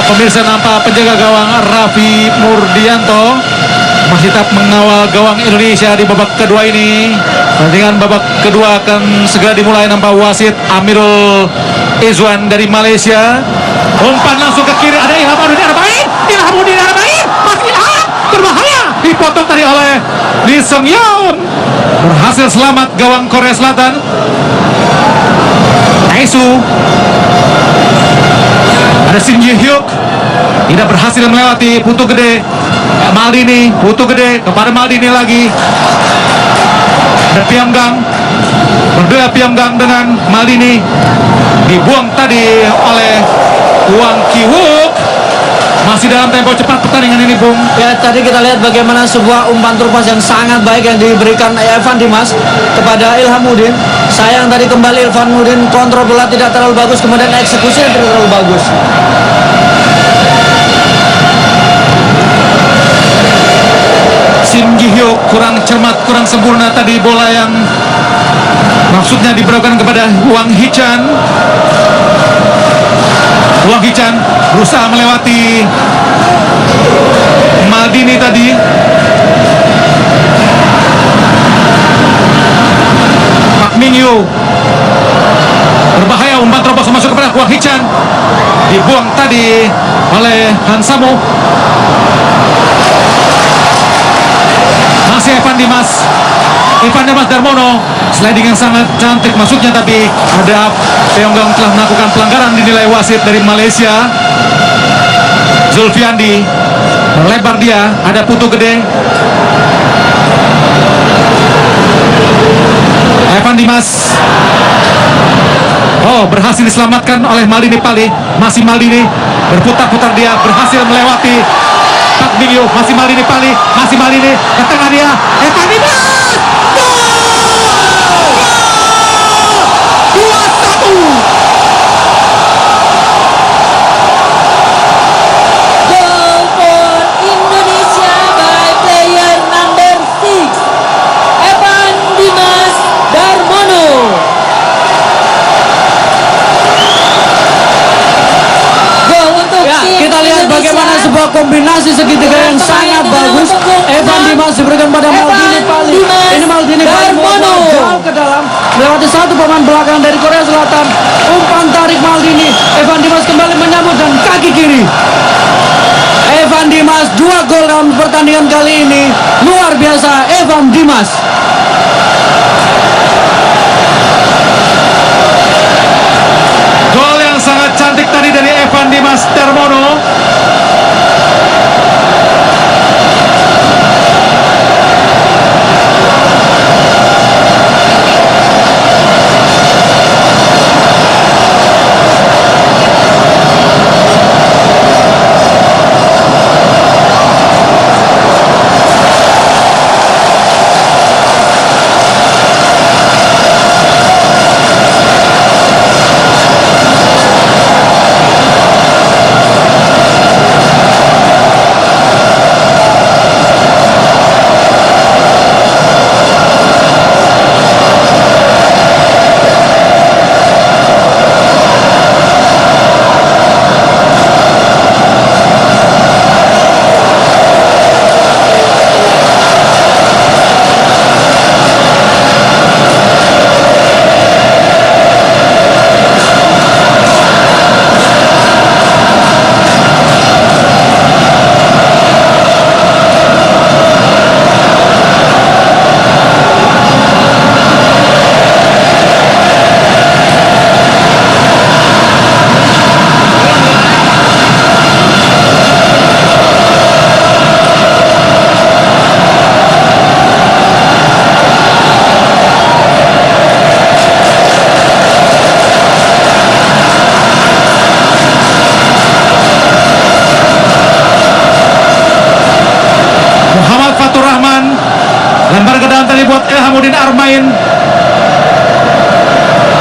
Pemirsa nampak penjaga gawang Raffi Murdianto masih tetap mengawal gawang Indonesia di babak kedua ini. Pertandingan babak kedua akan segera dimulai. Nampak wasit Amirul Izwan dari Malaysia. Umpan langsung ke kiri, ada Ilhamuddin Arbain. Ilhamuddin Arbain, masih Ilham, berbahaya. Dipotong tadi oleh Lee Seung Yeon. Berhasil selamat gawang Korea Selatan. Taesu. Ada Shin Ji-hyuk, tidak berhasil melewati Putu Gede. Maldini, Putu Gede kepada Maldini lagi. Ada Piamgang, berdua Piamgang dengan Maldini. Dibuang tadi oleh Wang Ki-wook. Masih dalam tempo cepat pertandingan ini, Bung. Ya, tadi kita lihat bagaimana sebuah umpan terlepas yang sangat baik yang diberikan Evan Dimas kepada Ilhamuddin. Sayang tadi kembali Ilhamuddin kontrol bola tidak terlalu bagus, kemudian eksekusinya tidak terlalu bagus. Shin Ji-hyuk kurang cermat, kurang sempurna tadi bola yang maksudnya diberikan kepada Wang Hee-chan. Wang Hee-chan berusaha melewati Maldini tadi. Pak Mingyu, berbahaya, umpan terobos masuk kepada Wang Hee-chan. Dibuang tadi oleh Han Samo. Masih Evan Dimas Darmono, sliding yang sangat cantik masuknya, tapi ada Pyongyang telah melakukan pelanggaran dinilai wasit dari Malaysia. Zulfiandi melebar dia, ada Putu Gede. Evan Dimas, oh, berhasil diselamatkan oleh Maldini Pali. Masih Maldini, berputar-putar dia, berhasil melewati Pak Mingyu. Masih Maldini Pali, masih Maldini, ke tengah dia, Evan Dimas. Kombinasi segitiga yang sangat bagus. Evan Dimas diberikan pada Maldini Pali. Ini Maldini Pali jauh ke dalam, melewati satu pemain belakang dari Korea Selatan. Umpan tarik Maldini. Evan Dimas kembali menyambut dan kaki kiri. Evan Dimas 2 gol dalam pertandingan kali ini. Luar biasa Evan Dimas. Gol yang sangat cantik tadi dari Evan Dimas Darmono. Lempar ke dalam tadi buat Ilhamuddin Arbain.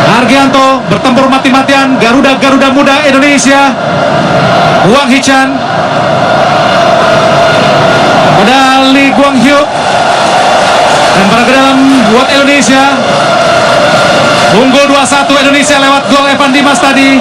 Argianto bertempur mati-matian. Garuda muda Indonesia. Wang Hee-chan pada Lee Guang-hyuk. Lempar ke dalam buat Indonesia. Unggul 2-1 Indonesia lewat gol Evan Dimas tadi.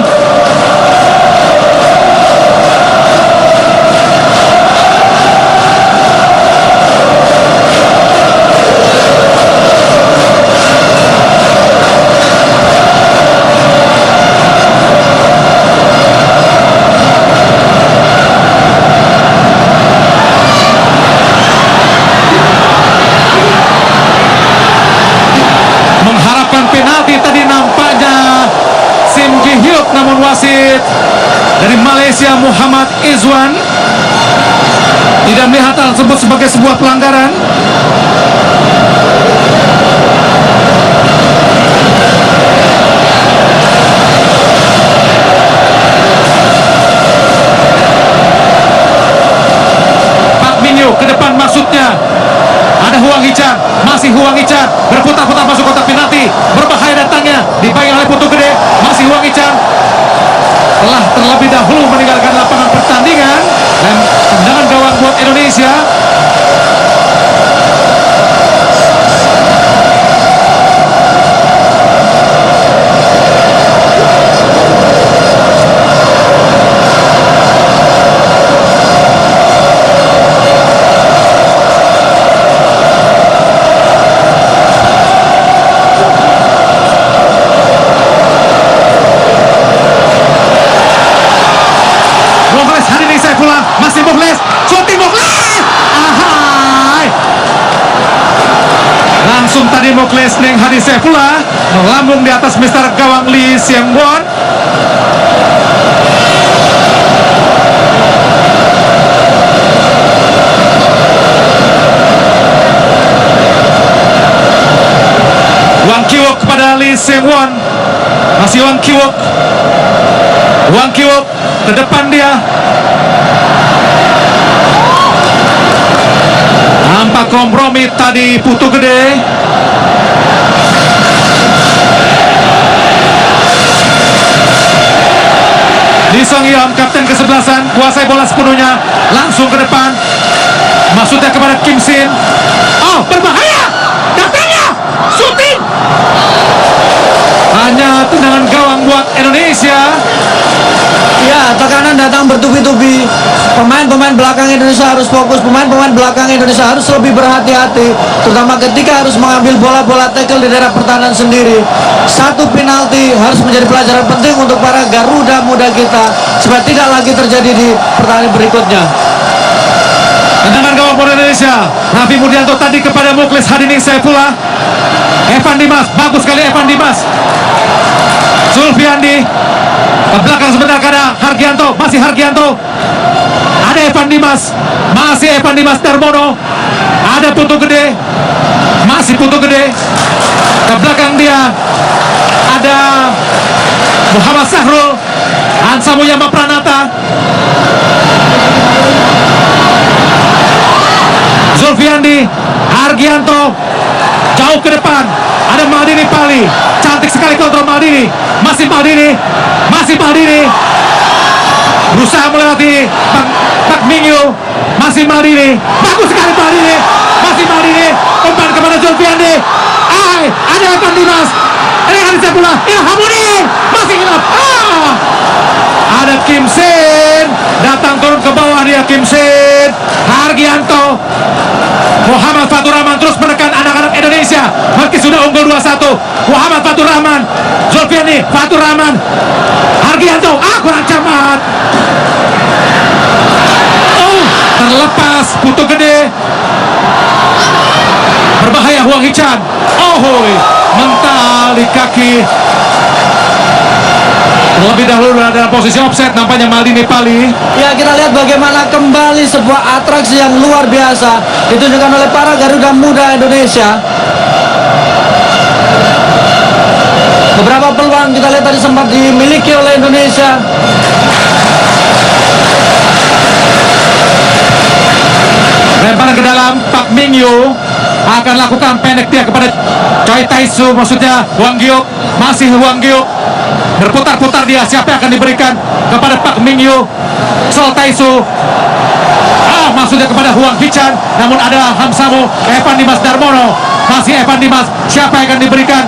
namun wasit dari Malaysia Muhammad Izwan tidak melihat hal tersebut sebagai sebuah pelanggaran. Pak Mingyu ke depan, maksudnya ada Huang Hichan, masih Huang Hichan berputar-putar masuk kotak penalti, berbahaya datangnya, dipegang oleh Putu Gede, masih Huang Hichan telah terlebih dahulu meninggalkan lapangan pertandingan dan tendangan gawang buat Indonesia. Mukhlis Hadini Saifullah, masih Mukhlis, shooting Mukhlis, ahai, langsung tadi Mukhlis Neng Hadi Saifullah melambung di atas mister gawang Lee Seung Won. Wang Kiwook kepada Lee Seung Won, masih Wang Kiwook, Wang Kiwook ke depan dia. Nampak kompromi tadi Putu Gede. Lee Song Yeon, kapten kesebelasan, kuasai bola sepenuhnya, langsung ke depan, maksudnya kepada Kim Sin. Oh, berbahaya, datangnya, shooting. Hanya tendangan gawang buat Indonesia. Ya, tekanan datang bertubi-tubi. Pemain-pemain belakang Indonesia harus fokus. Pemain-pemain belakang Indonesia harus lebih berhati-hati, terutama ketika harus mengambil bola-bola tackle di daerah pertahanan sendiri. Satu penalti harus menjadi pelajaran penting untuk para Garuda muda kita supaya tidak lagi terjadi di pertandingan berikutnya. Tendangan gawang buat Indonesia. Raffi Murdianto tadi kepada Mukhlis Hadini Saifullah. Evan Dimas, bagus sekali Evan Dimas. Zulfiandi ke belakang sebentar karena Hargianto, masih Hargianto. Ada Evan Dimas, masih Evan Dimas Darmono. Ada Putu Gede, masih Putu Gede. Ke belakang dia ada Muhammad Sahrul, Hansa Muyama Pranata, Zulfiandi, Hargianto, jauh ke depan. Ada Maldini Pali, cantik sekali kontrol Maldini, masih Maldini, masih Maldini, berusaha melewati Pak Mingyu, masih Maldini, bagus sekali Maldini, masih Maldini, umpan kepada Zulfiandi. Ada Evan Dimas, ada Hadi Saifullah, Hamudi, masih gelap. Ada Kim Sin, datang turun ke bawah dia Kim Sin, Hargianto, Muhammad Fatur Rahman terus menekan anak-anak Indonesia meski sudah unggul 2-1. Muhammad Fatur Rahman, Zulfiandi, Fatur Rahman, Hargianto, kurang cermat. Terlepas Putu Gede, berbahaya Huang Hichan. Mental di kaki. Terlebih dahulu dalam posisi offset nampaknya Maldini Pali. Ya, kita lihat bagaimana kembali sebuah atraksi yang luar biasa ditunjukkan oleh para Garuda muda Indonesia. Beberapa peluang kita lihat tadi sempat dimiliki oleh Indonesia. Lemparan ke dalam, Pak Mingyu akan lakukan pendek dia kepada Choi Taisu, maksudnya Wang Giok, masih Wang Giok. Berputar-putar dia, siapa yang akan diberikan kepada Pak Mingyu, Sol Taisu. Maksudnya kepada Huang Hichan, namun ada Hamsamo, Evan Dimas Darmono, masih Evan Dimas, siapa yang akan diberikan?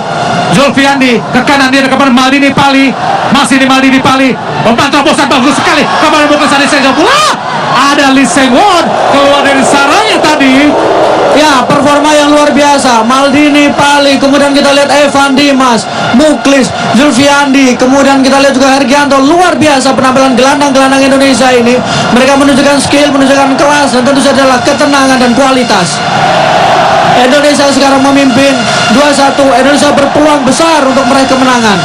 Zulfiandi, ke kanan dia kepada Maldini Pali, masih di Maldini Pali, umpan terobosan bagus sekali kepada Mukhlis Hadini Saifullah. Ada Lee Seung Won keluar dari sarangnya tadi. Ya, performa yang luar biasa. Maldini Pali, kemudian kita lihat Evan Dimas, Mukhlis, Zulfiandi, kemudian kita lihat juga Hargianto. Luar biasa penampilan gelandang-gelandang Indonesia ini. Mereka menunjukkan skill, menunjukkan kelas, dan tentu saja adalah ketenangan dan kualitas. Indonesia sekarang memimpin 2-1. Indonesia berpeluang besar untuk meraih kemenangan.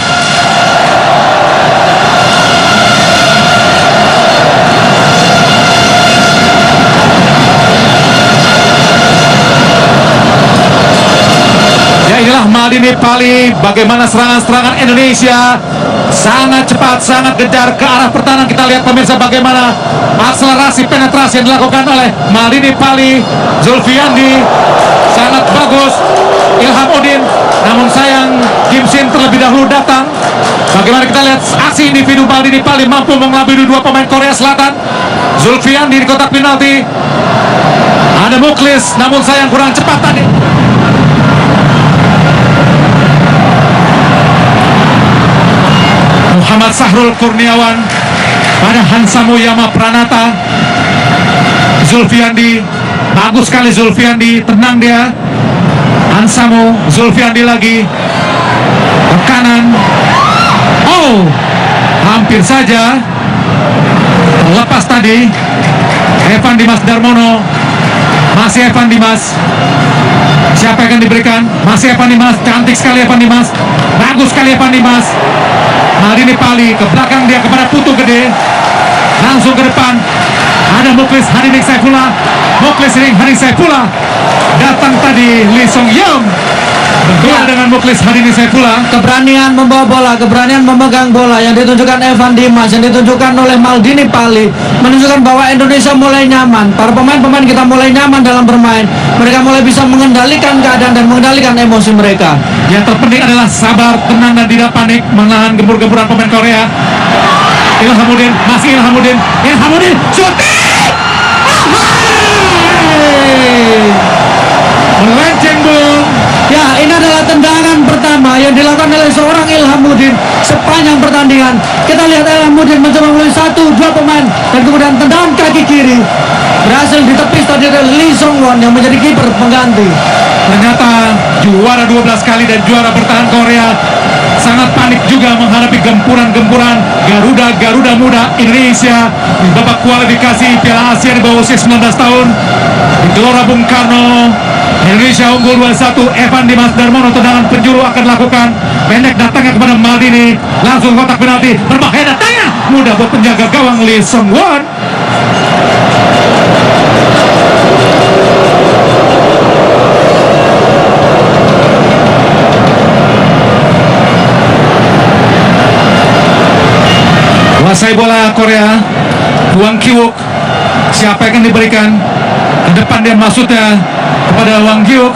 adalah Maldini Pali. Bagaimana serangan-serangan Indonesia sangat cepat, sangat kejar ke arah pertahanan. Kita lihat pemirsa bagaimana akselerasi penetrasi yang dilakukan oleh Maldini Pali. Zulfiandi sangat bagus. Ilham Udin, namun sayang Kim Shin terlebih dahulu datang. Bagaimana kita lihat aksi individu Maldini Pali mampu mengelabui dua pemain Korea Selatan. Zulfiandi di kotak penalti. Ada Muklis, namun sayang kurang cepat tadi. Muhammad Sahrul Kurniawan pada Hansamu Yama Pranata. Zulfiandi, bagus sekali Zulfiandi, tenang dia. Hansamu, Zulfiandi lagi ke kanan. Oh, hampir saja terlepas tadi. Evan Dimas Darmono, masih Evan Dimas. Siapa yang akan diberikan? Masih Evan Dimas, cantik sekali Evan Dimas, bagus sekali Evan Dimas. Maldini Pali ke belakang dia kepada Putu Gede, langsung ke depan. Ada Muklis Hadinik Saifullah. Muklis Ring Hadinik Saifullah datang tadi. Lee Song Yeom berdua dengan Muklis Hadinik Saifullah. Keberanian membawa bola, keberanian memegang bola yang ditunjukkan Evan Dimas, yang ditunjukkan oleh Maldini Pali, menunjukkan bahwa Indonesia mulai nyaman. Para pemain-pemain kita mulai nyaman dalam bermain. Mereka mulai bisa mengendalikan keadaan dan mengendalikan emosi mereka. Yang terpenting adalah sabar, tenang dan tidak panik, menahan gembur-gemburan pemain Korea. Ilhamuddin, masih Ilhamuddin. Ilhamuddin, shooting! Melenceng, Bung. Ya, ini adalah tendangan pertama yang dilakukan oleh seorang Ilhamuddin sepanjang pertandingan. Kita lihat Ilhamuddin mencoba melalui 1-2 pemain dan kemudian tendangan kaki kiri berhasil ditepis tadi oleh Lee Song Won yang menjadi kiper pengganti. Ternyata juara 12 kali dan juara bertahan Korea sangat panik juga menghadapi gempuran-gempuran Garuda muda Indonesia di babak kualifikasi Piala Asia di bawah usia 19 tahun di Gelora Bung Karno. Indonesia unggul 2-1. Evan Dimas Darmono, tendangan penjuru akan dilakukan. Pendek datangnya kepada Maldini, langsung kotak penalti. Berbahaya datangnya, mudah buat penjaga gawang Lee Song Won. Kuasai bola Korea. Hwang Ki-wook, siapa yang akan diberikan? Ke depan dia maksudnya kepada Hwang Ki-wook,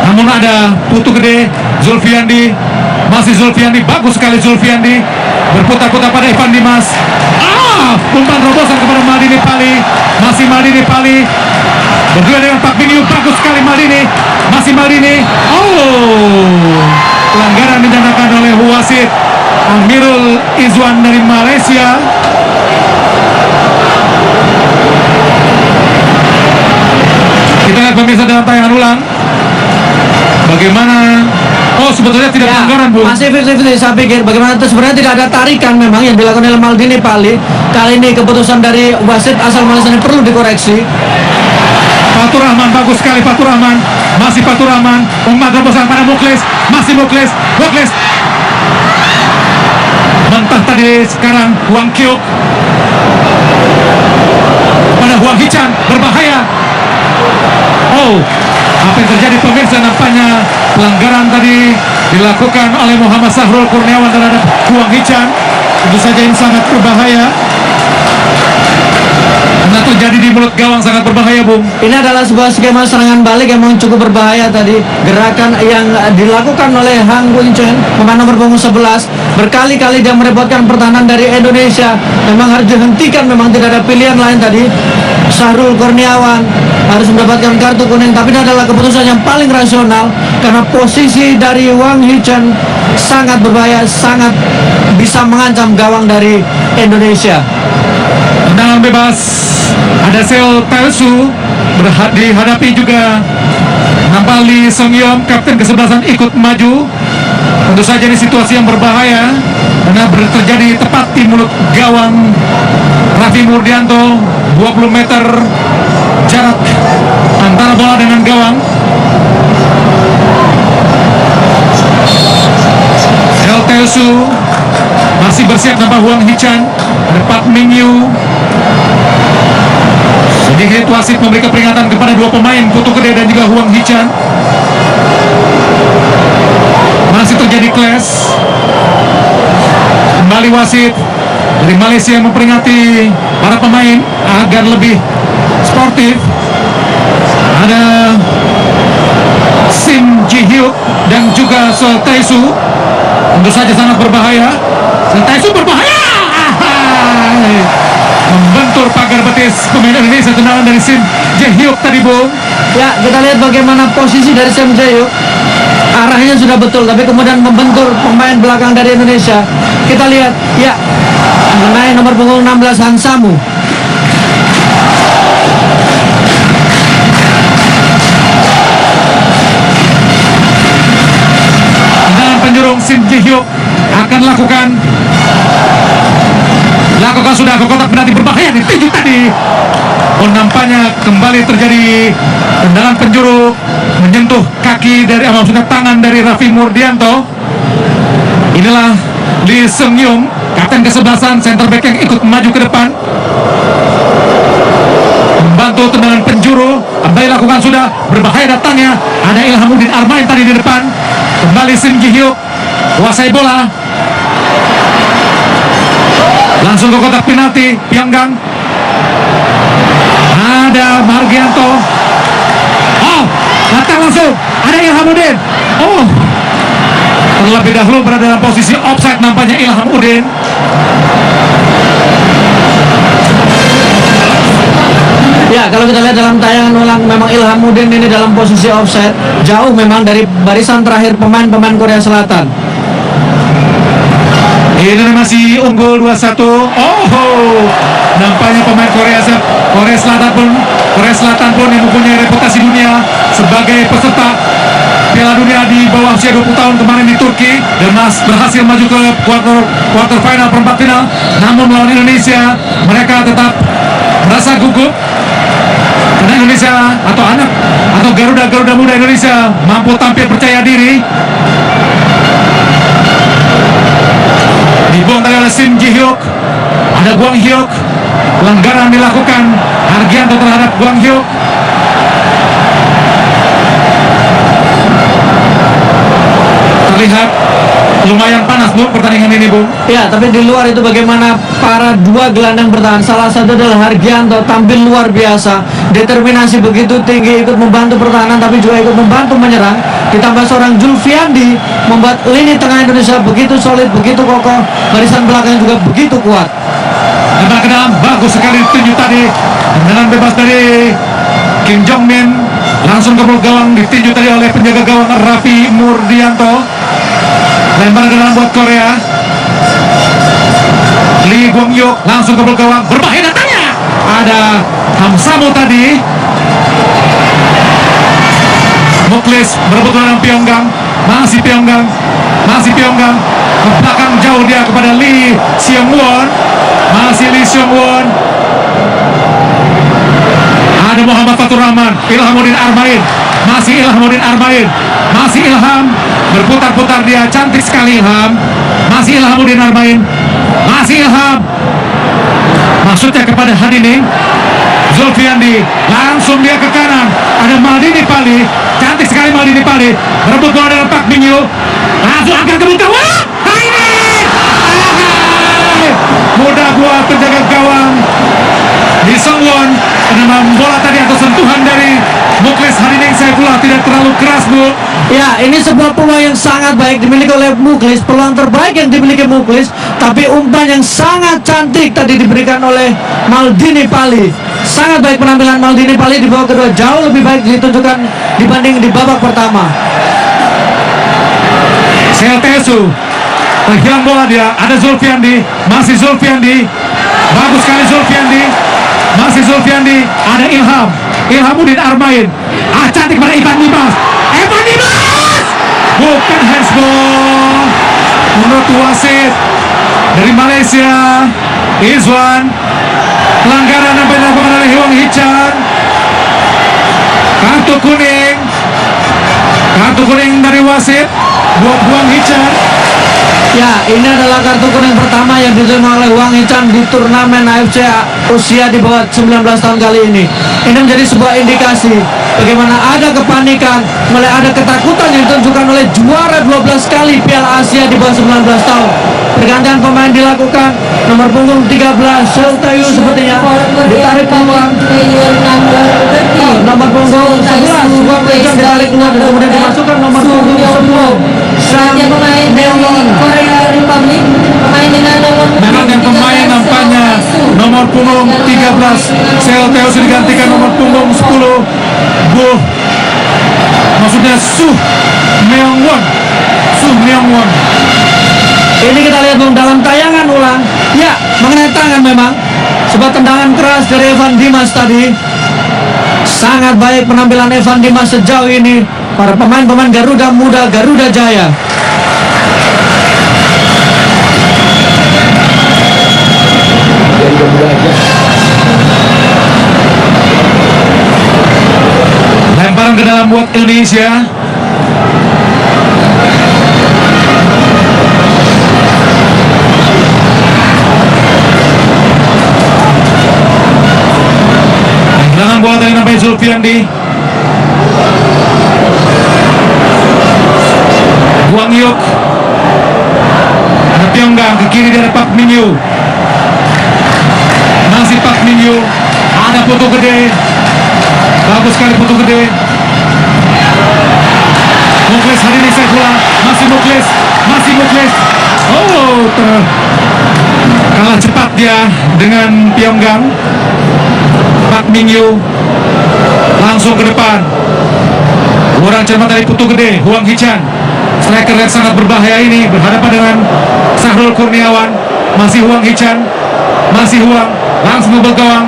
namun ada Putu Gede. Zulfiandi, masih Zulfiandi, bagus sekali Zulfiandi, berputar-putar pada Evan Dimas. Umpan robosan kepada Maldini Pali, masih Maldini Pali berdua dengan Pak Bin Yu, bagus sekali Maldini, masih Maldini. Pelanggaran dinyatakan oleh wasit Amirul Izwan dari Malaysia. Kita lihat pemirsa dalam tayangan ulang bagaimana. Sebetulnya tidak pelanggaran, Bu. Masih 50-50, saya pikir bagaimana itu sebenarnya tidak ada tarikan memang yang dilakukan oleh Maldini Pali. Kali ini keputusan dari wasit asal Malaysia ini perlu dikoreksi. Fatur Rahman, bagus sekali Fatur Rahman, masih Fatur Rahman. Umpan terobosan pada Muklis, masih Muklis. Mentah tadi, sekarang Hwang Ki-wook pada Hwang Hee-chan, berbahaya. Apa yang terjadi pemirsa? Nampaknya pelanggaran tadi dilakukan oleh Muhammad Sahrul Kurniawan terhadap Hwang Hee-chan. Tentu saja ini sangat berbahaya karena terjadi di mulut gawang, sangat berbahaya, Bung. Ini adalah sebuah skema serangan balik yang memang cukup berbahaya tadi. Gerakan yang dilakukan oleh Hang Wing-chen, pemain nomor punggung 11, berkali-kali dia merepotkan pertahanan dari Indonesia. Memang harus dihentikan, memang tidak ada pilihan lain tadi. Sahrul Kurniawan harus mendapatkan kartu kuning, tapi ini adalah keputusan yang paling rasional karena posisi dari Hwang Hee-chan sangat berbahaya, sangat bisa mengancam gawang dari Indonesia. Tendangan bebas, ada Seo Tae-soo dihadapi juga nampak Lee Song Yeom, kapten kesebelasan ikut maju. Tentu saja ini situasi yang berbahaya karena terjadi tepat di mulut gawang Raffi Murdianto. 20 meter jarak antara bola dengan gawang. Seo Tae-soo masih bersiap nampak Hwang Hee-chan, ada Pak Ming Yu. Sedikit wasit memberikan peringatan kepada dua pemain, Putu Gede dan juga Hwang Hee-chan. Masih terjadi clash. Kembali wasit dari Malaysia memperingati para pemain agar lebih sportif. Ada Sim Ji Hyuk dan juga Seo Tae-soo. Tentu saja sangat berbahaya. Seo Tae-soo berbahaya. Membentur pagar betis pemain Indonesia. Tendangan dari Sim Ji Hyuk tadi, Bung. Ya, kita lihat bagaimana posisi dari Sim Ji Hyuk. Arahnya sudah betul, tapi kemudian membentur pemain belakang dari Indonesia. Kita lihat, ya, mengenai nomor punggung 16 Han Samu. Tendangan penjurung Sim Ji Hyuk akan lakukan sudah ke kotak penalti berbahaya ditinju tadi. Oh, nampaknya kembali terjadi tendangan penjuru menyentuh kaki dari maksudnya tangan dari Raffi Murdianto. Inilah Lee Seung Yum, kapten kesebelasan center back yang ikut maju ke depan membantu tendangan penjuru. Kembali lakukan sudah berbahaya datangnya. Ada Ilhamuddin Armain tadi di depan. Kembali Sim Ji Hyuk kuasai bola. Langsung ke kotak penalti Pyongyang. Ada Margianto. Oh, datang langsung. Ada Ilhamuddin. Oh, terlebih dahulu berada dalam posisi offside nampaknya Ilhamuddin. Ya, kalau kita lihat dalam tayangan ulang, memang Ilhamuddin ini dalam posisi offside, jauh memang dari barisan terakhir pemain-pemaman Korea Selatan. Ini masih unggul 2-1. Oh, nampaknya pemain Korea Selatan pun yang mempunyai reputasi dunia sebagai peserta Piala Dunia di bawah usia 20 tahun kemarin di Turki dan berhasil maju ke quarter final, perempat final. Namun melawan Indonesia mereka tetap merasa gugup karena Indonesia atau Garuda muda Indonesia mampu tampil percaya diri. Dibuang tadi oleh Sim Ji Hyuk. Ada Gwang Hyuk. Pelanggaran dilakukan Argianto terhadap Gwang Hyuk. Terlihat lumayan panas, Bu, pertandingan ini, Bu. Ya, tapi di luar itu bagaimana para dua gelandang bertahan. Salah satu adalah Hargianto, tampil luar biasa, determinasi begitu tinggi, ikut membantu pertahanan tapi juga ikut membantu menyerang. Ditambah seorang Julfiandi membuat lini tengah Indonesia begitu solid, begitu kokoh, barisan belakang juga begitu kuat. Tembak ke dalam, bagus sekali ditinju tadi. Tendangan bebas dari Kim Jong Min langsung ke gawang, ditinju tadi oleh penjaga gawang Raffi Murdianto. Lempar ke dalam buat Korea. Lee Gwang Hyuk langsung ke gawang, berbahaya datangnya. Ada Hamsamo tadi. Muklis berebut dengan Pyongyang. Masih Pyongyang ke belakang jauh dia kepada Lee Seung Won. Masih Lee Seung Won. Ada Muhammad Fatur Rahman, Ilhamuddin Armain. Masih Ilhamuddin Armain. Masih Ilham, berputar-putar dia, cantik sekali Ilham. Masih Ilhamuddin Armain. Masih Ilham. Maksudnya kepada Hadining. Zulfiandi, langsung dia ke kanan. Ada Maldini Pali, cantik sekali Maldini Pali. Merebut bola dalam Pak Mingyu. Langsung angkat ke muka. Wah, ini mudah buat penjaga gawang Lee Seung Won. Karena bola tadi atau sentuhan dari Muklis Hadining Saifullah tidak terlalu keras, Bu. Ya, ini sebuah peluang yang sangat baik dimiliki oleh Muklis, peluang terbaik yang dimiliki Muklis, tapi umpan yang sangat cantik tadi diberikan oleh Maldini Pali. Sangat baik penampilan Maldini Pali di babak kedua, jauh lebih baik ditunjukkan dibanding di babak pertama. Seo Tae-soo terhilang bola dia. Ada Zulfiandi, masih Zulfiandi, bagus sekali Zulfiandi, masih Zulfiandi. Ada Ilhamuddin Armain. Cantik pada Evan Dimas. Bukan handsball menurut wasit dari Malaysia. Izwan, pelanggaran yang dilakukan oleh Hwang Hee-chan. Kartu kuning dari wasit buat Hwang Hee-chan. Ya, ini adalah kartu kuning pertama yang diterima oleh Hwang Hee-chan di turnamen AFC usia di bawah 19 tahun kali ini. Ini menjadi sebuah indikasi bagaimana ada kepanikan, mulai ada ketakutan yang ditunjukkan oleh juara 12 kali Piala Asia di bawah 19 tahun. Pergantian pemain dilakukan. Nomor punggung 13 Sheltayu sepertinya ditarik keluar. Nomor punggung 11 Wang Lejon ditarik keluar dan kemudian dimasukkan nomor punggung 10 Sang Neon Korea Republik, pemain dengan nomor Memang yang pemain nampaknya nomor punggung 13 Sheltayu digantikan nomor punggung 10 maksudnya Su Myung-won. Ini kita lihat Bung dalam tayangan ulang. Ya, mengenai tangan memang. Sebuah tendangan keras dari Evan Dimas tadi. Sangat baik penampilan Evan Dimas sejauh ini. Para pemain-pemain Garuda Muda, Garuda Jaya. Lemparan ke dalam buat Indonesia. Kehilangan bola tadi namanya Zulfiandi. Wang Yuk. Ada Pyonggang ke kiri dari Park Min-yu. Masih Park Min-yu. Ada foto gede. Bagus sekali foto gede. Muklis hari ini saya pulang. Masih Muklis. Oh, kalah cepat dia dengan Pyonggang. Park Min-yu langsung ke depan. Orang cermat dari foto gede. Huang Hichan. Striker yang sangat berbahaya ini berhadapan dengan Sahrul Kurniawan. Masih Huang Hichan. Langsung ke gawang.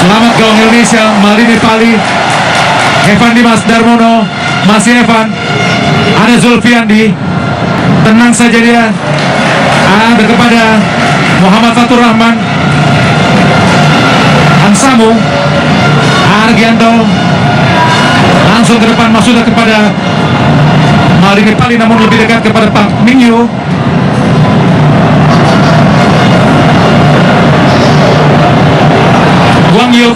Selamat gawang Indonesia, Maldini Pali, Evan Dimas Darmono, masih Evan, ada Zulfiandi, tenang saja dia, ada kepada Muhammad Fatur Rahman, Hansamu, Argianto, langsung ke depan masuklah kepada Maldini Pali namun lebih dekat kepada Park Min-yu. Wang Yuk,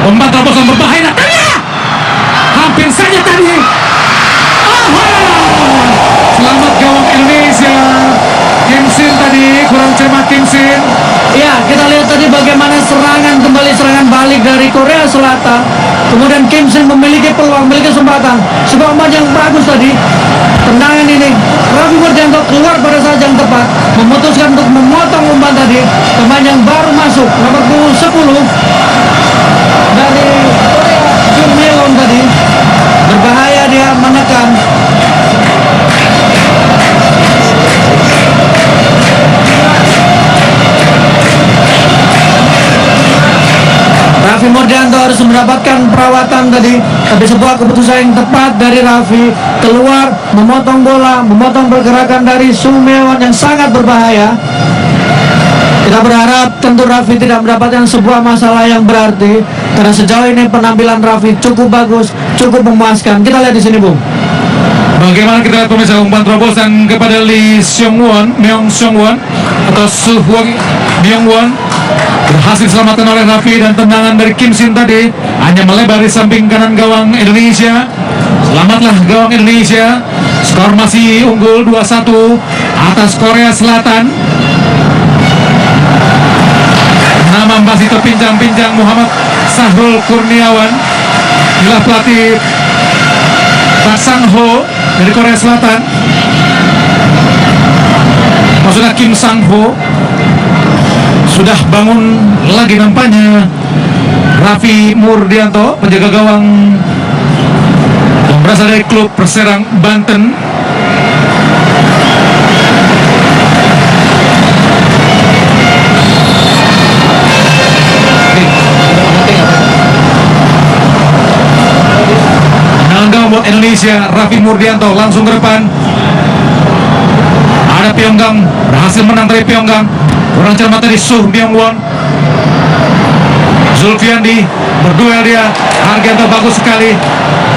umpan terobosan berbahaya. Hampir saja tadi. Selamat gawang Indonesia. Kim Sin tadi kurang cermat Kim Sin. Ya, kita lihat tadi bagaimana serangan balik dari Korea Selatan. Kemudian Kim Sin memiliki peluang, memiliki kesempatan. Sebuah umpan yang bagus tadi. Tendangan ini, Raffi Murdianto keluar pada saat yang tepat, memutuskan untuk memotong umpan tadi. Pemain yang baru masuk, nomor punggung 10 dari Korea, Jun Myung tadi. Berbahaya dia menekan. Raffi Murdianto harus mendapatkan perawatan tadi, tapi sebuah keputusan yang tepat dari Raffi, keluar memotong bola, memotong pergerakan dari Sumewan yang sangat berbahaya. Kita berharap tentu Raffi tidak mendapatkan sebuah masalah yang berarti, karena sejauh ini penampilan Raffi cukup bagus, cukup memuaskan. Kita lihat di sini, Bung. Bagaimana kita lihat pemirsa umpan terobosan kepada Myung Seong-won atau Su Hwang Myung-won berhasil diselamatkan oleh Raffi, dan tendangan dari Kim Sin tadi hanya melebar di samping kanan gawang Indonesia. Selamatlah gawang Indonesia. Skor masih unggul 2-1 atas Korea Selatan. Nama masih terpincang-pincang Muhammad Sahrul Kurniawan. Inilah pelatih Park Sang-ho dari Korea Selatan. Maksudnya Kim Sang-ho. Sudah bangun lagi nampaknya Raffi Murdianto, penjaga gawang yang berasal dari klub Perserang Banten. Menanggung buat Indonesia, Raffi Murdianto langsung ke depan. Ada Pyonggang, berhasil menang dari Pyonggang. Orang cermat dari Su Myung-won. Zulfiandi berduel dia. Argianto bagus sekali,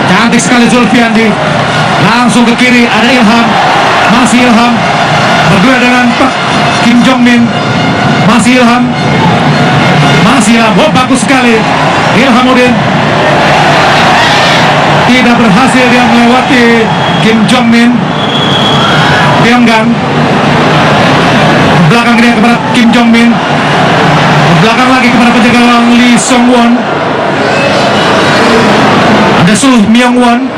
cantik sekali Zulfiandi. Langsung ke kiri, ada Ilham, masih Ilham berduel dengan Pak Kim Jong Min. Masih Ilham. Oh, bagus sekali Ilhamuddin. Tidak berhasil dia melewati Kim Jong Min. Pyongyang belakang dia kepada Kim Jong Min, belakang lagi kepada penjaga gawang Lee Sung Won. Ada Su Myung Won,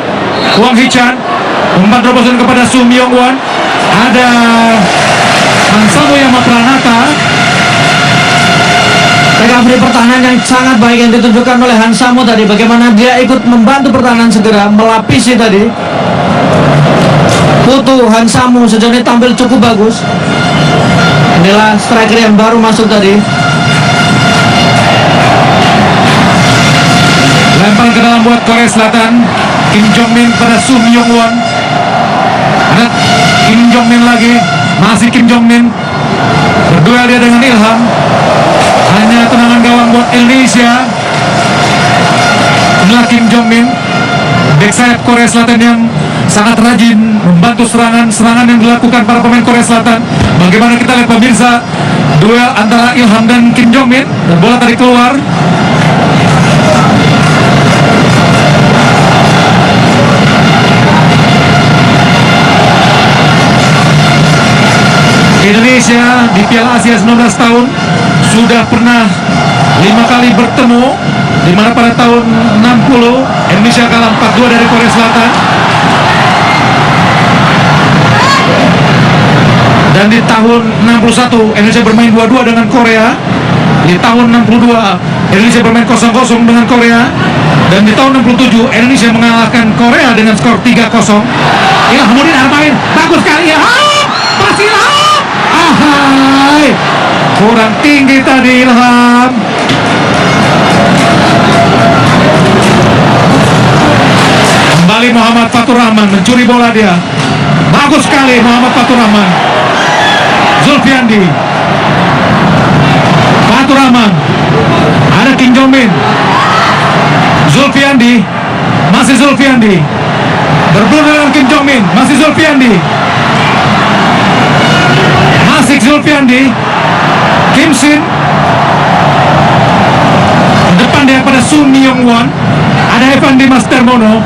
Wang Hee-chan umpan terobosan kepada Su Myung Won. Ada Hansamu Yamapranata. Recovery pertahanan yang sangat baik yang ditunjukkan oleh Hansamu tadi. Bagaimana dia ikut membantu pertahanan segera melapisi tadi. Putu Hansamu sejauh ini tampil cukup bagus. Inilah striker yang baru masuk tadi. Lempar ke dalam buat Korea Selatan. Kim Jong Min pada Su Myung Won. Ada Kim Jong Min lagi. Masih Kim Jong Min. Berduel dia dengan Ilham. Hanya tendangan gawang buat Indonesia. Inilah Kim Jong Min, back sayap Korea Selatan yang sangat rajin membantu serangan yang dilakukan para pemain Korea Selatan. Bagaimana kita lihat pemirsa, duel antara Ilham dan Kim Jong Min, dan bola tadi keluar. Indonesia di Piala Asia 19 tahun sudah pernah 5 kali bertemu, di mana pada tahun 60 Indonesia kalah 4-2 dari Korea Selatan, dan di tahun 61 Indonesia bermain 2-2 dengan Korea. Di tahun 62 Indonesia bermain 0-0 dengan Korea, dan di tahun 67 Indonesia mengalahkan Korea dengan skor 3-0. Ilhamuddin main bagus sekali ya. Masih Ilham. Ahai, kurang tinggi tadi Ilham. Kembali Muhammad Fatur Rahman mencuri bola dia. Bagus sekali Muhammad Fatur Rahman. Zulfiandi, Fatur Rahman, ada Kim Jong Min, Zulfiandi, masih Zulfiandi, berburu dengan Kim Jong Min, masih Zulfiandi, masih Zulfiandi, Kim Shin, depan dia pada Su Myung Won, ada Evan Dimas Darmono.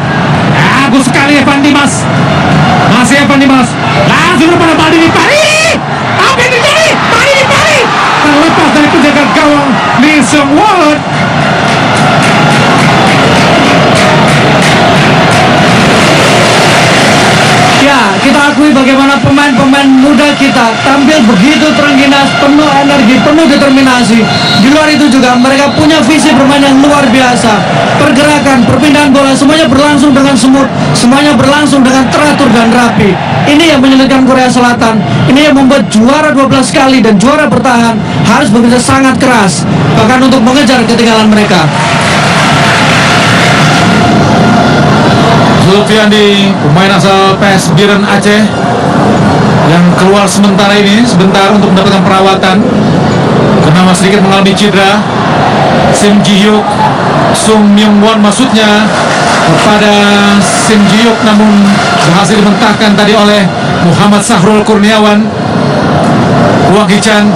Bagus sekali Evan Dimas, masih Evan Dimas, langsung pada Maldini Pari. Apa yang terjadi? Maldini Pari terlepas dari penjaga gawang Lee Sung Won. Ya, kita akui bagaimana pemain-pemain muda kita tampil begitu terengginas, penuh energi, penuh determinasi. Di luar itu juga mereka punya visi bermain yang luar biasa. Pergerakan, perpindahan bola semuanya berlangsung dengan smooth, semuanya berlangsung dengan teratur dan rapi. Ini yang menyulitkan Korea Selatan. Ini yang membuat juara 12 kali dan juara bertahan harus bekerja sangat keras, bahkan untuk mengejar ketinggalan mereka. Zulfiandi, pemain asal PS Biren Aceh, yang keluar sebentar untuk mendapatkan perawatan karena sedikit mengalami cedera. Sim Ji-hyuk, Sung Myung Won maksudnya kepada Sim Ji-hyuk, namun berhasil dimentahkan tadi oleh Muhammad Sahrul Kurniawan. Wang Hee-chan,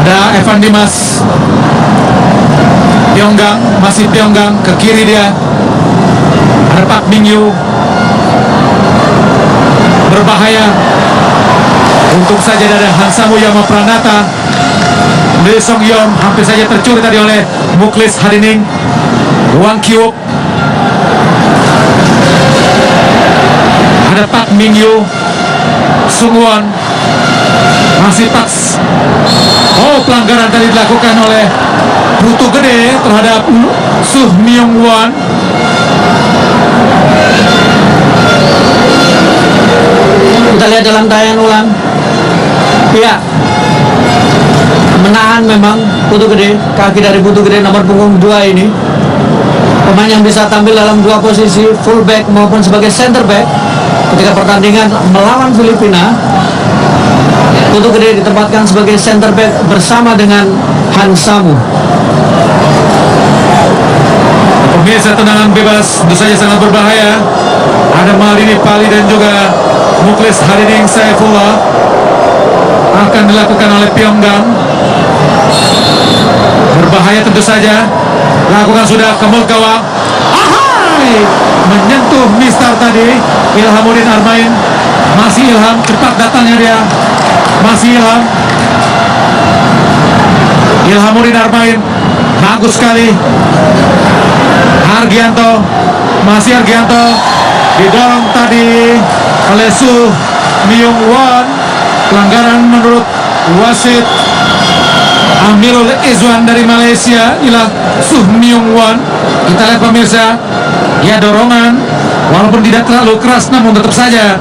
ada Evan Dimas, Pyongyang, masih Pyongyang, ke kiri dia ada Pak Mingyu, berbahaya. Untung saja ada Hansamu Yamapranata. Lee Sung Yeon hampir saja tercuri tadi oleh Muklis Hadining. Wang Kyuk, ada Pak Mingyu, Sung Won, masih Pak. Oh, pelanggaran tadi dilakukan oleh Putu Gede terhadap Su Myung Won. Kita lihat dalam tayangan ulang. Ya, menahan memang Putu Gede, kaki dari Putu Gede nomor punggung 2 ini. Pemain yang bisa tampil dalam dua posisi, fullback maupun sebagai center back ketika pertandingan melawan Filipina. Putu Gede ditempatkan sebagai center back bersama dengan Hansamu. Pemirsa, tendangan bebas tentu saja sangat berbahaya. Ada Maldini Pali dan juga Muklis Hadining Saifullah. akan dilakukan oleh Pyongyang. Berbahaya tentu saja. Lakukan sudah ke mulut gawang. Ahai! Menyentuh Mister tadi. Ilhamuddin Armain. Masih Ilham, cepat datangnya dia. Masih Ilham. Ilhamuddin Armain. Bagus sekali. Argianto. Masih Argianto. Didorong tadi oleh Su Myung Won. Pelanggaran menurut wasit Amirul Izwan dari Malaysia. Inilah Su Myung Won. Kita lihat pemirsa, ya dorongan walaupun tidak terlalu keras namun tetap saja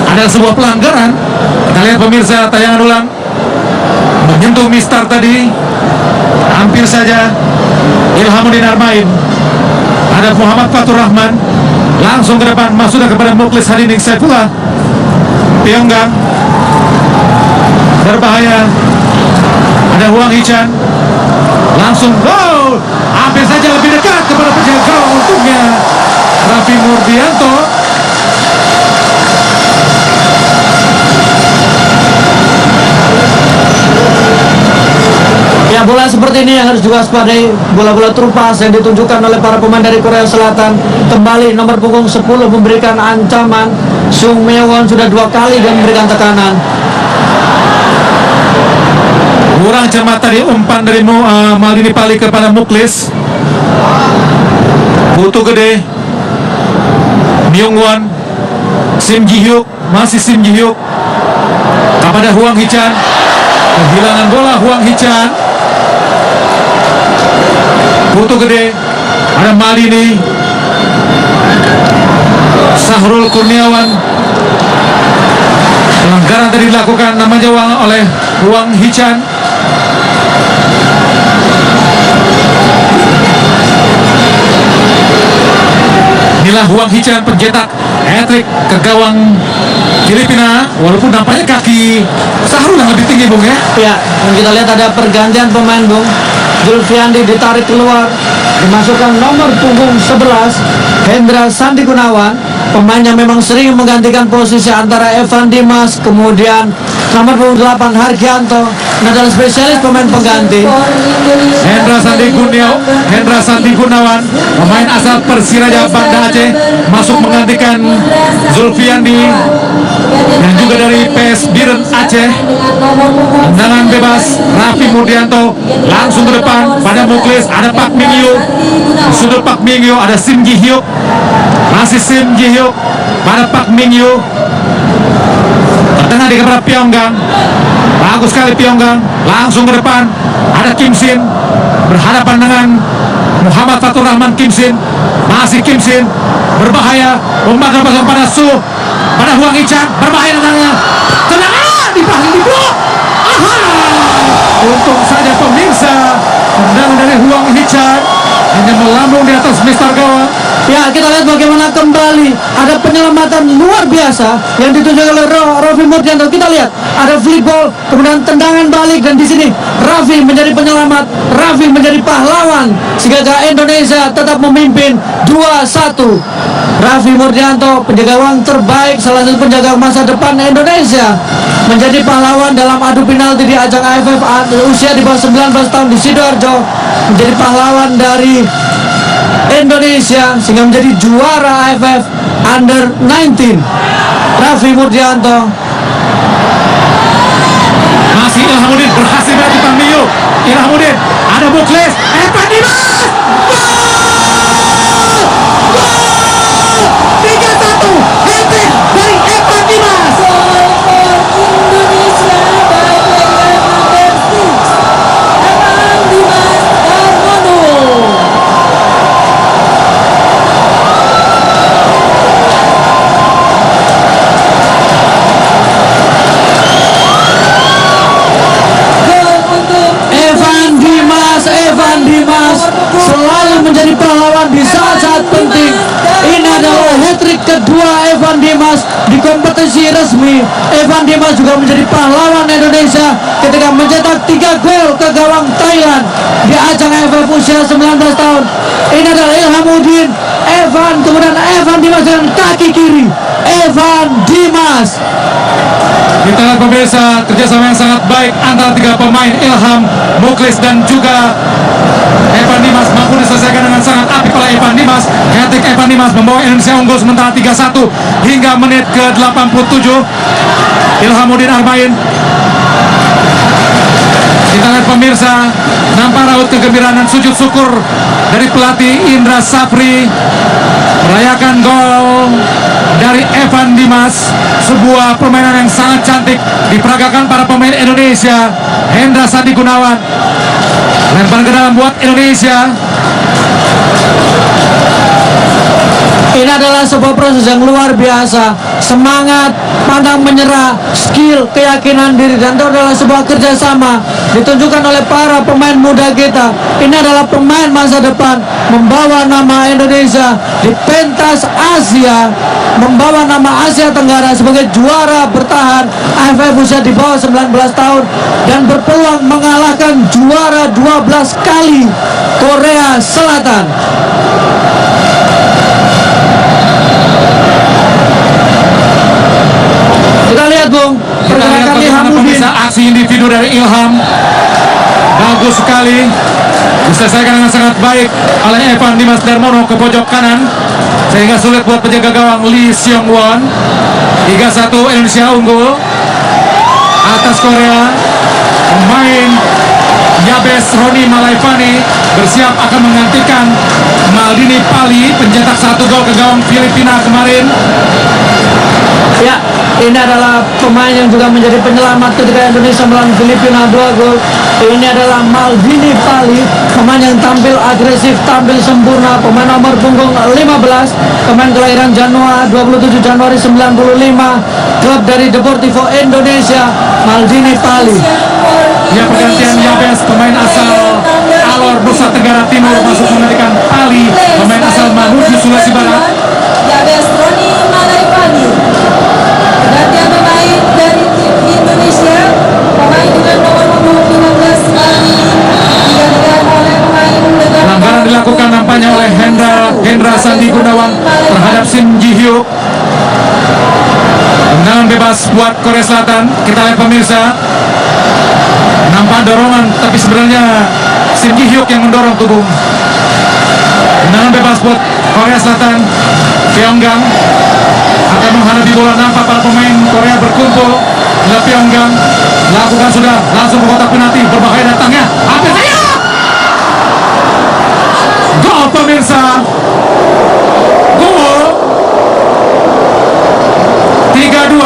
ada sebuah pelanggaran. Kita lihat pemirsa tayangan ulang. Menyentuh Mister tadi hampir saja. Ilhamuddin Armain. Ada Muhammad Fatur Rahman langsung ke depan, masuk kepada Mukhlis Hadining Saifullah. Pyongyang berbahaya. Ada Huang Hichan langsung gol, hampir saja lebih dekat kepada penjaga gawang. Untungnya Raffi Murdianto. Ya, bola seperti ini yang harus diwaspadai, bola-bola trupas yang ditunjukkan oleh para pemain dari Korea Selatan. Kembali nomor punggung 10 memberikan ancaman. Sung Myeon sudah 2 kali dan memberikan tekanan. Kurang cermat tadi umpan dari Maldini Pali kepada Mukhlis. Butuh gede. Myung Won. Sim Ji Hyuk, masih Sim Ji Hyuk kepada Huang Hichan. Kehilangan bola Huang Hichan. Butuh gede. Ada Maldini. Sahrul Kurniawan. Pelanggaran tadi dilakukan namanya oleh Huang Hichan. Inilah Huang Hichan pencetak hat-trick ke gawang Filipina, walaupun nampaknya kaki Sahrul yang lebih tinggi, Bung, ya. Ya, dan kita lihat ada pergantian pemain, Bung. Zulfiandi ditarik keluar, dimasukkan nomor punggung 11 Hendra Sandi Gunawan, pemain yang memang sering menggantikan posisi antara Evan Dimas, kemudian nomor punggung 8 Hargianto. Nah, adalah spesialis pemain pengganti. Hendra Sandi Gunawan, pemain asal Persiraja Banda Aceh, masuk menggantikan Zulfiandi yang juga dari PS Biren Aceh. Tendangan bebas Raffi Murdianto langsung ke depan pada Mukhlis. Ada Pak Mingyu, sudut Pak Mingyu, ada Sim Ji Hyuk, masih Sim Ji Hyuk pada Pak Mingyu. Tengah di kepada Pyongyang. Bagus sekali Pyongyang. Langsung ke depan. Ada Kim Sin berhadapan dengan Muhammad Fatur Rahman. Kim Sin, masih Kim Sin, berbahaya. Umpan pasang pada Su, pada Huang Hichan, berbahaya tendangannya. Tendangan di blok. Aha! Untung saja pemirsa, tendangan dari Huang Hichan hanya melambung di atas Mister gawang. Ya, kita lihat bagaimana kembali ada penyelamatan luar biasa yang ditunjukkan oleh Raffi Murdianto. Kita lihat ada flip ball, kemudian tendangan balik, dan di sini Raffi menjadi penyelamat, Raffi menjadi pahlawan sehingga Indonesia tetap memimpin 2-1. Raffi Murdianto, penjaga gawang terbaik, salah satu penjaga masa depan Indonesia, menjadi pahlawan dalam adu penalti di ajang AFF usia di bawah 19 tahun di Sidoarjo, menjadi pahlawan dari Indonesia sehingga menjadi juara AFF Under 19. Raffi Murdianto. Masih Ilhamuddin berhasil berarti Pak Mingyu. Ilhamuddin, ada Mukhlis, Evan Dimas. Gol! 3-1, hat-trick dari Evan Dimas. Goal for Indonesia by player number 6, Evan Dimas Darmono. Gol untuk Evan Dimas selalu menjadi pahlawan di saat-saat penting. Ini adalah hat-trick kedua Evan Dimas di kompetisi resmi. Evan Dimas juga menjadi pahlawan Indonesia ketika mencetak 3 gol ke gawang Thailand di ajang AFF usia 19 tahun. Ini adalah Ilhamuddin, Evan, kemudian Evan Dimas dengan kaki kiri. Evan Dimas. Kita lihat pemirsa, kerjasama yang sangat baik antara tiga pemain, Ilham, Muklis dan juga Evan Dimas, mampu diselesaikan dengan sangat apik oleh Evan Dimas. Hat-trick Evan Dimas membawa Indonesia unggul sementara 3-1 hingga menit ke-87. Ilhamuddin Armain. Kita lihat pemirsa, nampak raut kegembiraan dan sujud syukur dari pelatih Indra Safri merayakan gol dari Evan Dimas. Sebuah permainan yang sangat cantik diperagakan para pemain Indonesia. Hendra Sandi Gunawan lempar ke dalam buat Indonesia. Ini adalah sebuah proses yang luar biasa. Semangat, pantang menyerah, skill, keyakinan diri, dan itu adalah sebuah kerjasama ditunjukkan oleh para pemain muda kita. Ini adalah pemain masa depan, membawa nama Indonesia di pentas Asia, membawa nama Asia Tenggara sebagai juara bertahan AFF usia di bawah 19 tahun dan berpeluang mengalahkan juara 12 kali Korea Selatan. Kita lihat Bung, Kita lihat pergerakan bagaimana Ilhamuddin. pemirsa aksi individu dari Ilham. Bagus sekali, diselesaikan dengan sangat baik oleh Evan Dimas Darmono ke pojok kanan, sehingga sulit buat penjaga gawang Lee Seong Won. 3-1 Indonesia unggul atas Korea. Pemain Yabes Roni Malaipani bersiap akan menggantikan Maldini Pali, pencetak 1 gol ke gawang Filipina kemarin. Ya, ini adalah pemain yang juga menjadi penyelamat ketika Indonesia melawan Filipina 2 gol. Ini adalah Maldini Pali, pemain yang tampil agresif, tampil sempurna, pemain nomor punggung 15, pemain kelahiran 27 Januari 95, klub dari Deportivo Indonesia, Maldini Pali. Ya, pergantian Yabes, pemain asal Alor Nusa Tenggara Timur, masuk menggantikan Pali, pemain asal Mamuju Sulawesi Barat. Yabes Roni Malaipani. Pergantian pemain dari tim Indonesia, pemain dengan nomor punggung 15 kali digantikan oleh pemain dengan Pelanggaran dilakukan nampaknya oleh Hendra Sandi Gunawan terhadap Sim Ji Hyuk. Tendangan bebas buat Korea Selatan. Kita lihat pemirsa, nampak dorongan, tapi sebenarnya Sim Ji Hyuk yang mendorong tubuh. Tendangan bebas buat Korea Selatan. Pyongyang akan menghadapi bola, nampak para pemain Korea berkumpul. Pyongyang lakukan sudah, langsung ke kotak penalti, berbahaya datangnya. Hampir saja. Gol pemirsa. Gol 3-2.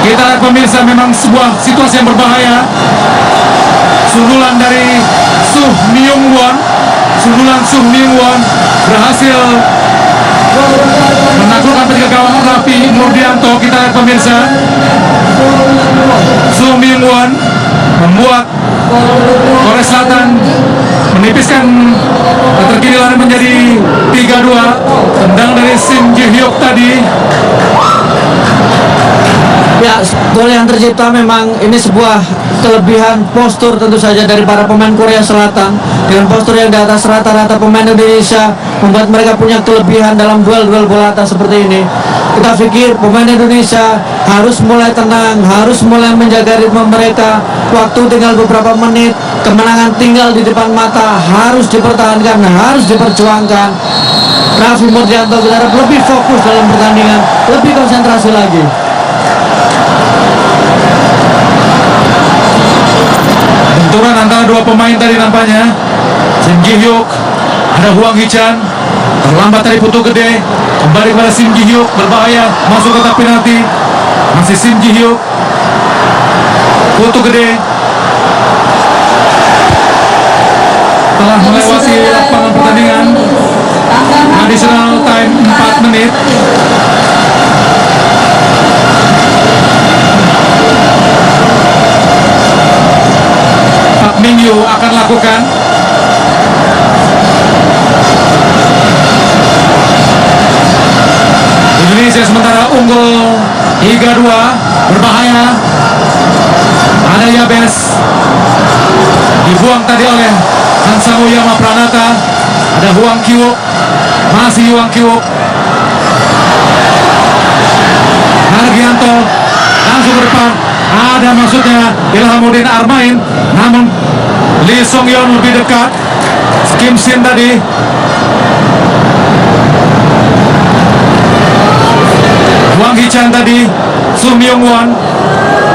Kita lihat pemirsa, memang sebuah situasi yang berbahaya. Sundulan dari Suh Myung Won. Sundulan Suh Myung Won berhasil menaklukkan penjaga gawang Raffi Murdianto. Kita lihat pemirsa, Suh Myung Won membuat Korea Selatan menipiskan keterkinian menjadi 3-2. Tendang dari Sim Ji Hyuk tadi. Ya, gol yang tercipta memang ini sebuah kelebihan postur tentu saja dari para pemain Korea Selatan. Dengan postur yang di atas rata-rata pemain Indonesia, membuat mereka punya kelebihan dalam duel-duel bola atas seperti ini. Kita pikir pemain Indonesia harus mulai tenang, harus mulai menjaga ritme mereka. Waktu tinggal beberapa menit, kemenangan tinggal di depan mata, harus dipertahankan, harus diperjuangkan. Raffi Murdianto berharap lebih fokus dalam pertandingan, lebih konsentrasi lagi. Benturan antara dua pemain tadi nampaknya. Sim Ji Hyuk, ada Huang Hichan, terlambat tadi Putu Gede, kembali kepada Sim Ji Hyuk, berbahaya, masuk kotak penalti. Masih Sim Ji Hyuk, Putu Gede telah melewati lapangan pertandingan. Additional time 4 menit. Pak Mingyu akan lakukan. Indonesia sementara unggul 3-2, berbahaya. Ada Yabes, dibuang tadi oleh Hansamuyama Pranata. Ada Huang Kiwok, masih Huang Kiwok. Hargianto langsung ke depan. Ada maksudnya Ilhamuddin Armain, namun Lee Song Yeon lebih dekat. Kim Shin tadi. Wang Hee-chan tadi. Sum Yong Won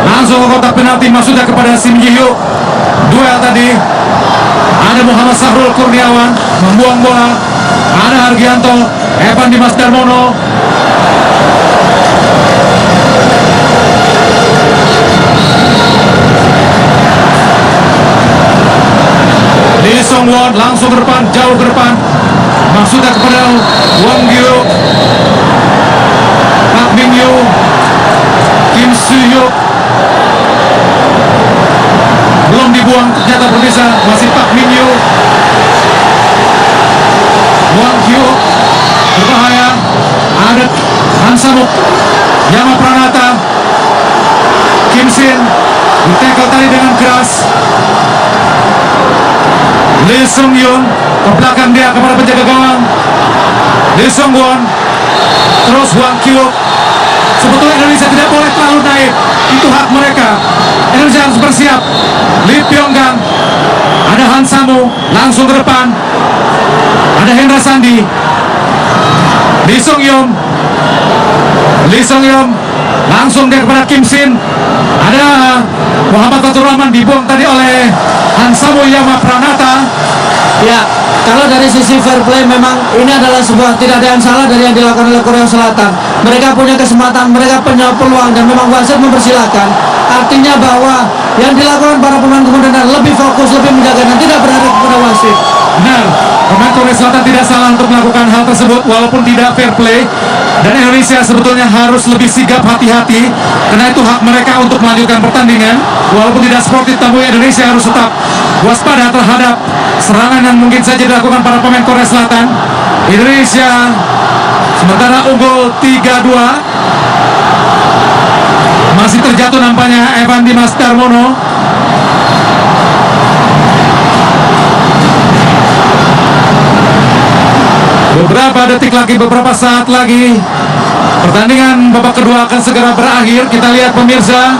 langsung ke kotak penalti, maksudnya kepada Sim Ji-hyuk. Duel tadi. Ada Muhammad Sahrul Kurniawan membuang bola. Ada Hargianto, Evan Dimas Darmono. Lee Song Won langsung ke depan, jauh ke depan, maksudnya kepada Wang Gyu, Park Min Yu, Kim Soo-hyuk. Belum dibuang, ternyata berbisa, masih Park Min Yu. Wang Gyu berbahaya. Ada Han Samuk, Yama Pranata, Kim Shin ditekel tadi dengan keras. Lee Sung Yoon ke belakang dia kepada penjaga gawang. Lee Sung Won, terus Wang Kyu. Sebetulnya Indonesia tidak boleh terlalu naik, itu hak mereka. Indonesia harus bersiap. Lee Pyong Gang, ada Han Samu langsung ke depan. Ada Hendra Sandi, Lee Sung Yoon, langsung dia kepada Kim Shin. Ada Muhammad Fatur Rahman, dibuang tadi oleh Han Samu Yama Pranata. Ya, kalau dari sisi fair play memang ini adalah sebuah tidak ada yang salah dari yang dilakukan oleh Korea Selatan. Mereka punya kesempatan, mereka punya peluang dan memang wasit mempersilahkan. Artinya bahwa yang dilakukan para pemain kemudian lebih fokus, lebih menjaga dan tidak berharap kepada wasit. Benar, pemain Korea Selatan tidak salah untuk melakukan hal tersebut walaupun tidak fair play. Dan Indonesia sebetulnya harus lebih sigap, hati-hati, karena itu hak mereka untuk melanjutkan pertandingan. Walaupun tidak sportif, tapi Indonesia harus tetap waspada terhadap serangan yang mungkin saja dilakukan para pemain Korea Selatan. Indonesia sementara unggul 3-2. Masih terjatuh nampaknya Evan Dimas Darmono. Beberapa detik lagi, beberapa saat lagi, pertandingan babak kedua akan segera berakhir. Kita lihat pemirsa,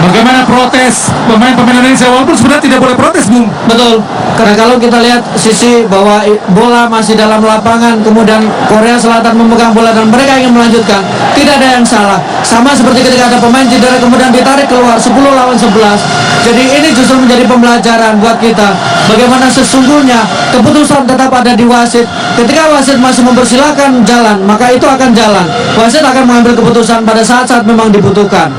bagaimana protes pemain-pemain Indonesia, walaupun sebenarnya tidak boleh protes, Bung. Betul, karena kalau kita lihat sisi bahwa bola masih dalam lapangan, kemudian Korea Selatan memegang bola dan mereka ingin melanjutkan, tidak ada yang salah. Sama seperti ketika ada pemain cedera kemudian ditarik keluar 10 lawan 11. Jadi ini justru menjadi pembelajaran buat kita bagaimana sesungguhnya keputusan tetap ada di wasit. Ketika wasit masih mempersilahkan jalan, maka itu akan jalan. Wasit akan mengambil keputusan pada saat-saat memang dibutuhkan.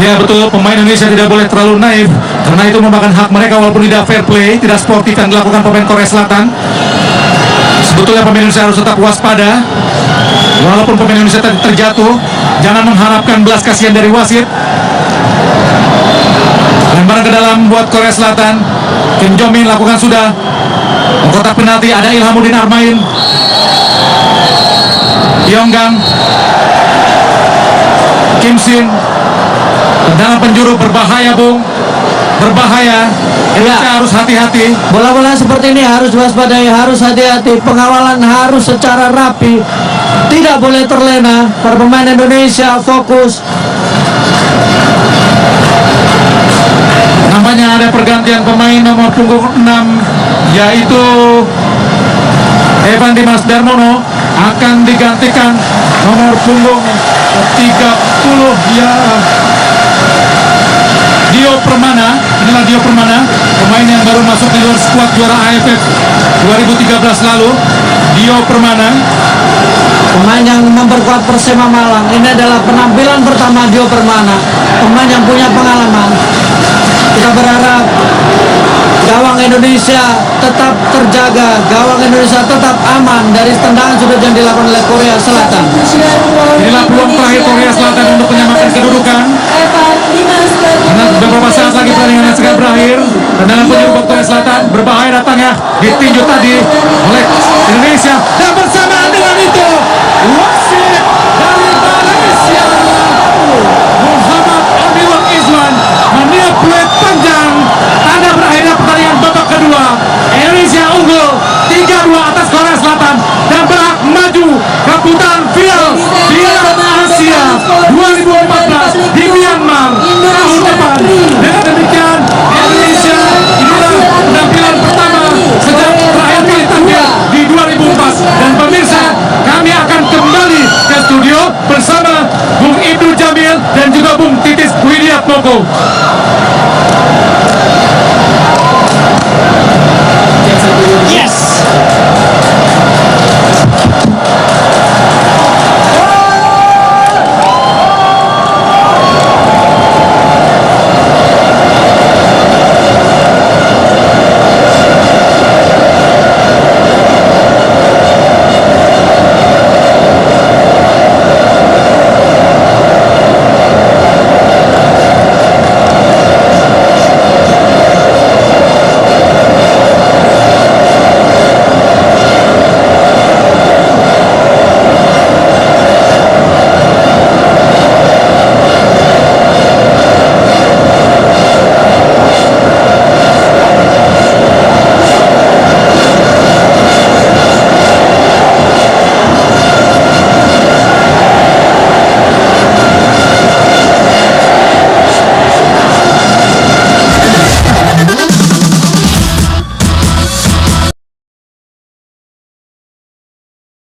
Ya betul, pemain Indonesia tidak boleh terlalu naif, karena itu merupakan hak mereka walaupun tidak fair play, tidak sportif yang dilakukan pemain Korea Selatan. Sebetulnya pemain Indonesia harus tetap waspada. Walaupun pemain Indonesia tadi terjatuh, jangan mengharapkan belas kasihan dari wasit. Lemparan ke dalam buat Korea Selatan. Kim Jong-min lakukan sudah. Kotak penalti ada Ilhamuddin Armain, Pyonggang, Kim Shin. Tendangan penjuru berbahaya, Bung. Berbahaya. Indonesia harus hati-hati. Bola-bola seperti ini harus waspadai, harus hati-hati. Pengawalan harus secara rapi. Tidak boleh terlena. Para pemain Indonesia fokus. Nampaknya ada pergantian pemain nomor punggung 6, yaitu Evan Dimas Darmono akan digantikan nomor punggung 30 ya Dio Permana. Inilah Dio Permana, pemain yang baru masuk di luar skuad juara AFF 2013 lalu. Dio Permana, Pemain yang memperkuat Persema Malang. Ini adalah penampilan pertama Dio Permana, pemain yang punya pengalaman. Kita berharap gawang Indonesia tetap terjaga, gawang Indonesia tetap aman dari tendangan sudut yang dilakukan oleh Korea Selatan. inilah peluang terakhir Korea Selatan untuk menyamakan kedudukan. Karena beberapa saat lagi pertandingan segera berakhir. Tendangan penjuru Korea Selatan berbahaya datangnya, ditinju tadi oleh Indonesia. Dan